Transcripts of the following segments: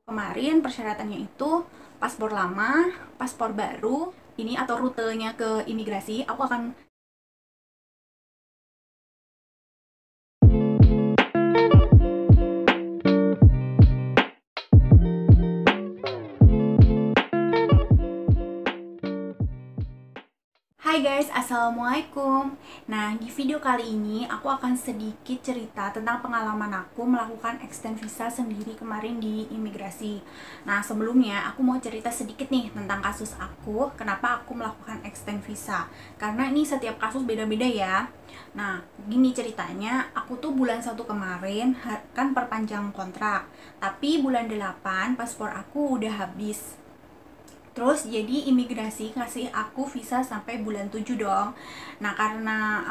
Kemarin persyaratannya itu paspor lama, paspor baru, ini atau rutenya ke imigrasi. Aku akan Hai guys, Assalamualaikum. Nah, di video kali ini aku akan sedikit cerita tentang pengalaman aku melakukan extend visa sendiri kemarin di imigrasi. Nah, sebelumnya aku mau cerita sedikit nih tentang kasus aku, kenapa aku melakukan extend visa. Karena ini setiap kasus beda-beda ya. Nah, gini ceritanya, aku tuh bulan 1 kemarin kan perpanjang kontrak. Tapi bulan 8 paspor aku udah habis. Terus jadi imigrasi ngasih aku visa sampai bulan 7 dong. Nah, karena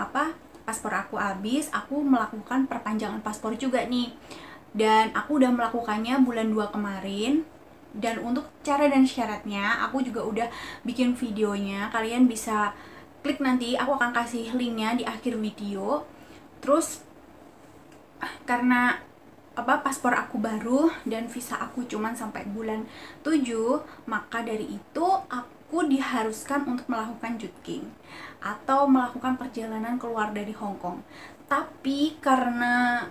paspor aku habis, aku melakukan perpanjangan paspor juga nih. Dan aku udah melakukannya bulan 2 kemarin. Dan untuk cara dan syaratnya aku juga udah bikin videonya. Kalian bisa klik nanti, aku akan kasih linknya di akhir video. Terus karena paspor aku baru dan visa aku cuman sampai bulan 7, maka dari itu aku diharuskan untuk melakukan jutking atau melakukan perjalanan keluar dari Hong Kong. Tapi karena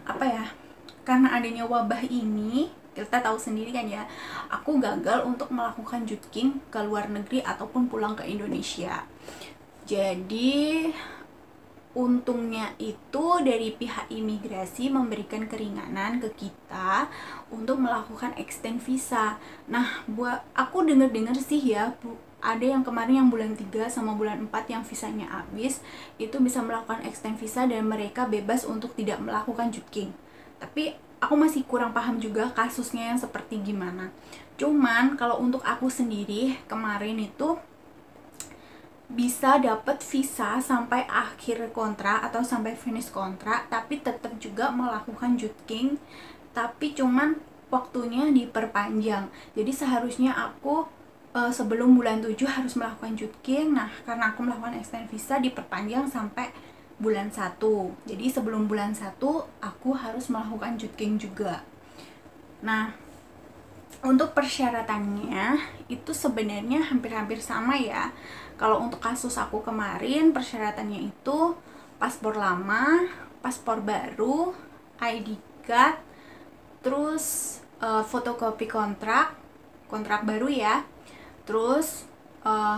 karena adanya wabah ini, kita tahu sendiri kan ya, aku gagal untuk melakukan jutking ke luar negeri ataupun pulang ke Indonesia. Jadi untungnya itu dari pihak imigrasi memberikan keringanan ke kita untuk melakukan extend visa. Nah, buat aku dengar-dengar sih ya, ada yang kemarin yang bulan 3 sama bulan 4 yang visanya habis, itu bisa melakukan extend visa dan mereka bebas untuk tidak melakukan jutking. Tapi aku masih kurang paham juga kasusnya yang seperti gimana. Cuman kalau untuk aku sendiri kemarin itu bisa dapat visa sampai akhir kontrak atau sampai finish kontrak, tapi tetap juga melakukan jutking, tapi cuman waktunya diperpanjang. Jadi seharusnya aku sebelum bulan 7 harus melakukan jutking. Nah, karena aku melakukan extend visa diperpanjang sampai bulan 1. Jadi sebelum bulan 1 aku harus melakukan jutking juga. Nah, untuk persyaratannya itu sebenarnya hampir-hampir sama ya. Kalau untuk kasus aku kemarin, persyaratannya itu paspor lama, paspor baru, ID card, terus fotokopi kontrak baru ya, terus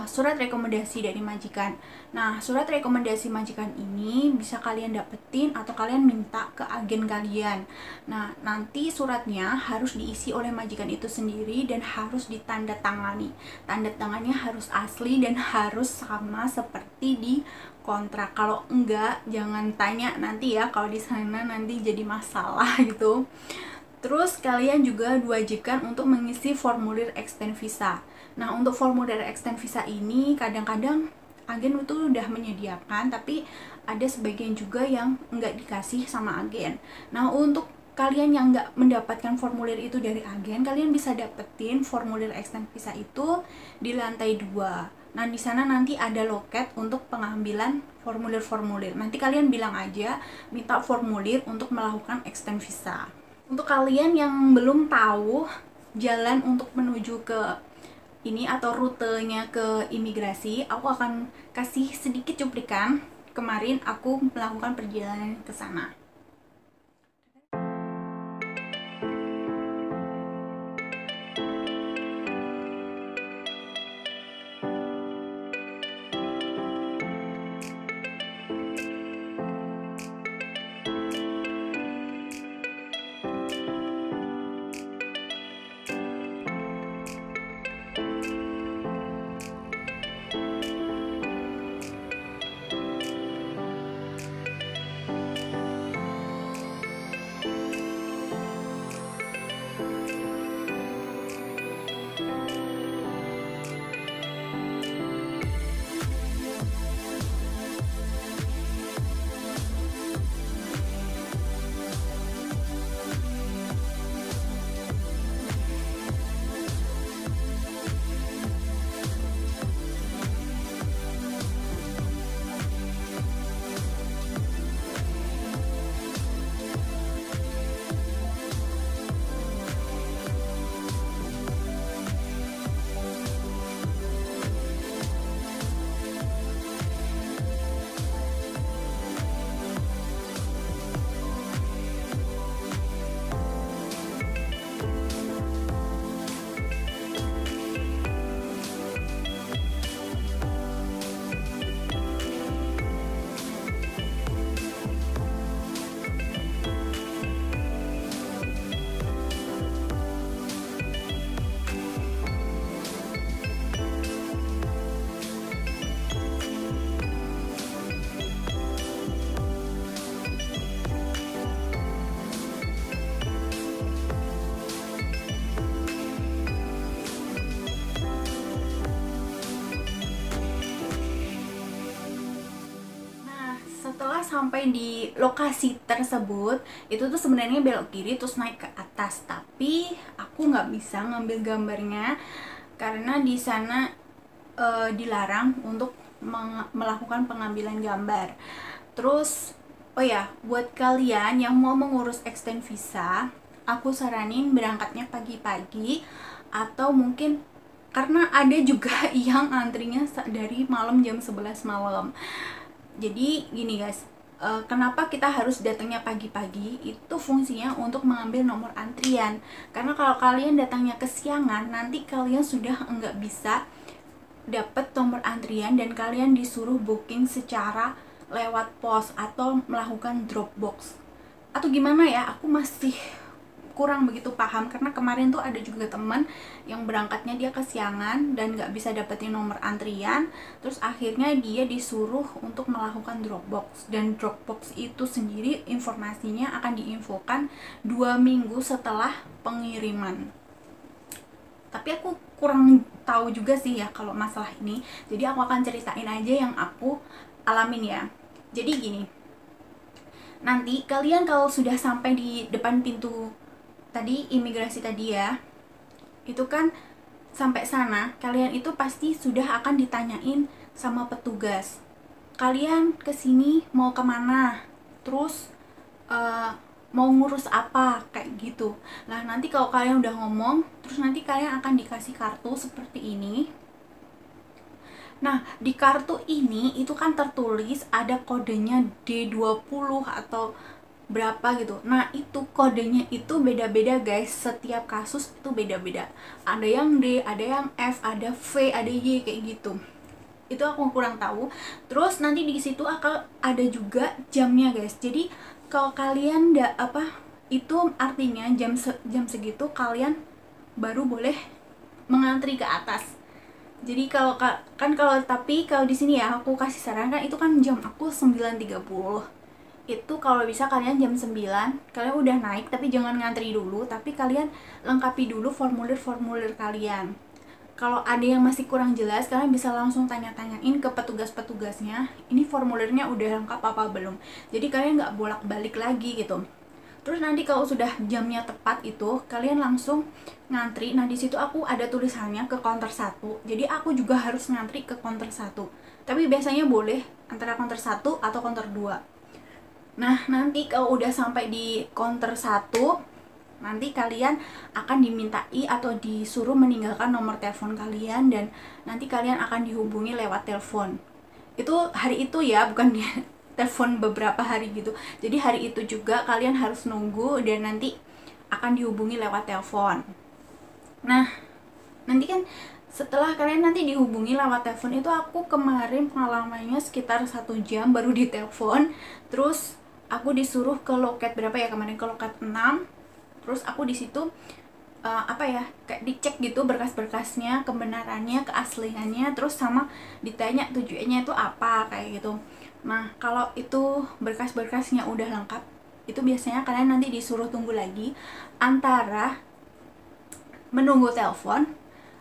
surat rekomendasi dari majikan. Nah, surat rekomendasi majikan ini bisa kalian dapetin atau kalian minta ke agen kalian. Nah, nanti suratnya harus diisi oleh majikan itu sendiri dan harus ditandatangani. Tanda tangannya harus asli dan harus sama seperti di kontrak. Kalau enggak, jangan tanya nanti ya, kalau di sana nanti jadi masalah gitu. Terus kalian juga diwajibkan untuk mengisi formulir extend visa. Nah, untuk formulir extend visa ini kadang-kadang agen itu udah menyediakan, tapi ada sebagian juga yang nggak dikasih sama agen. Nah, untuk kalian yang nggak mendapatkan formulir itu dari agen, kalian bisa dapetin formulir extend visa itu di lantai 2. Nah, di sana nanti ada loket untuk pengambilan formulir-formulir. Nanti kalian bilang aja minta formulir untuk melakukan extend visa. Untuk kalian yang belum tahu jalan untuk menuju ke ini atau rutenya ke imigrasi, aku akan kasih sedikit cuplikan kemarin aku melakukan perjalanan ke sana. sampai di lokasi tersebut, itu tuh sebenarnya belok kiri terus naik ke atas, tapi aku nggak bisa ngambil gambarnya karena di sana dilarang untuk melakukan pengambilan gambar. Terus oh ya, buat kalian yang mau mengurus extend visa, aku saranin berangkatnya pagi-pagi, atau mungkin karena ada juga yang antrinya dari malam jam 11 malam. Jadi gini guys, kenapa kita harus datangnya pagi-pagi? Itu fungsinya untuk mengambil nomor antrian. Karena kalau kalian datangnya kesiangan, nanti kalian sudah nggak bisa dapat nomor antrian dan kalian disuruh booking secara lewat pos atau melakukan Dropbox. Atau gimana ya, aku masih kurang begitu paham karena kemarin tuh ada juga teman yang berangkatnya dia kesiangan dan nggak bisa dapetin nomor antrian, terus akhirnya dia disuruh untuk melakukan Dropbox, dan Dropbox itu sendiri informasinya akan diinfokan 2 minggu setelah pengiriman. Tapi aku kurang tahu juga sih ya kalau masalah ini, jadi aku akan ceritain aja yang aku alamin ya. Jadi gini, nanti kalian kalau sudah sampai di depan pintu tadi imigrasi tadi ya, itu kan sampai sana kalian itu pasti sudah akan ditanyain sama petugas, kalian kesini mau kemana, terus mau ngurus apa, kayak gitu. Nah nanti kalau kalian udah ngomong, terus nanti kalian akan dikasih kartu seperti ini. Nah di kartu ini itu kan tertulis ada kodenya D20 atau berapa gitu. Nah itu kodenya itu beda-beda guys, setiap kasus itu beda-beda, ada yang D, ada yang F, ada V, ada Y, kayak gitu. Itu aku kurang tahu. Terus nanti di situ akan ada juga jamnya guys, jadi kalau kalian itu artinya jam segitu kalian baru boleh mengantri ke atas. Jadi tapi kalau di sini ya aku kasih saran kan, itu kan jam aku 9.30, itu kalau bisa kalian jam 9 kalian udah naik, tapi jangan ngantri dulu, tapi kalian lengkapi dulu formulir-formulir kalian. Kalau ada yang masih kurang jelas, kalian bisa langsung tanya-tanyain ke petugas-petugasnya, ini formulirnya udah lengkap apa belum, jadi kalian nggak bolak-balik lagi gitu. Terus nanti kalau sudah jamnya tepat itu kalian langsung ngantri. Nah di situ aku ada tulisannya ke counter 1, jadi aku juga harus ngantri ke counter 1, tapi biasanya boleh antara counter 1 atau counter 2. Nah nanti kalau udah sampai di counter 1, nanti kalian akan dimintai atau disuruh meninggalkan nomor telepon kalian, dan nanti kalian akan dihubungi lewat telepon. Itu hari itu ya, bukan di telepon beberapa hari gitu. Jadi hari itu juga kalian harus nunggu dan nanti akan dihubungi lewat telepon. Nah nanti kan setelah kalian nanti dihubungi lewat telepon itu, aku kemarin pengalamannya sekitar 1 jam baru ditelepon. Terus aku disuruh ke loket berapa ya kemarin, ke loket 6. Terus aku di situ kayak dicek gitu berkas-berkasnya, kebenarannya, keasliannya, terus sama ditanya tujuannya itu apa, kayak gitu. Nah kalau itu berkas-berkasnya udah lengkap, itu biasanya kalian nanti disuruh tunggu lagi antara menunggu telepon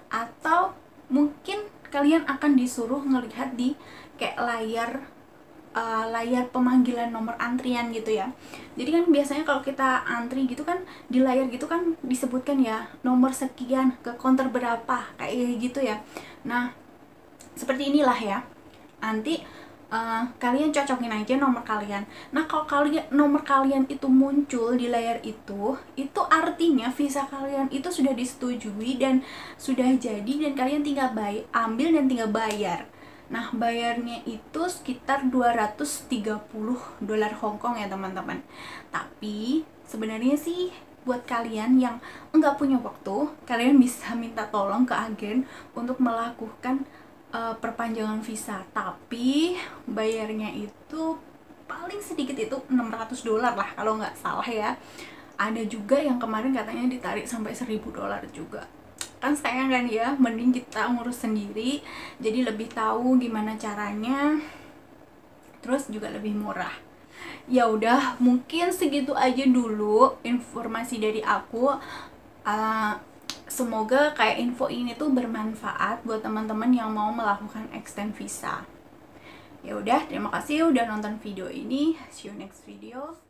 atau mungkin kalian akan disuruh ngelihat di kayak layar pemanggilan nomor antrian gitu ya. Jadi kan biasanya kalau kita antri gitu kan di layar gitu kan disebutkan ya nomor sekian ke counter berapa, kayak gitu ya. Nah seperti inilah ya, nanti kalian cocokin aja nomor kalian. Nah kalau nomor kalian itu muncul di layar itu artinya visa kalian itu sudah disetujui dan sudah jadi, dan kalian tinggal ambil dan tinggal bayar. Nah bayarnya itu sekitar 230 dolar Hongkong ya teman-teman. Tapi sebenarnya sih buat kalian yang enggak punya waktu, kalian bisa minta tolong ke agen untuk melakukan perpanjangan visa, tapi bayarnya itu paling sedikit itu 600 dolar lah kalau nggak salah ya. Ada juga yang kemarin katanya ditarik sampai 1.000 dolar juga. Kan sayang kan ya, mending kita ngurus sendiri, jadi lebih tahu gimana caranya, terus juga lebih murah. Ya udah, mungkin segitu aja dulu informasi dari aku. Semoga kayak info ini tuh bermanfaat buat teman-teman yang mau melakukan extend visa. Ya udah, terima kasih udah nonton video ini. See you next video.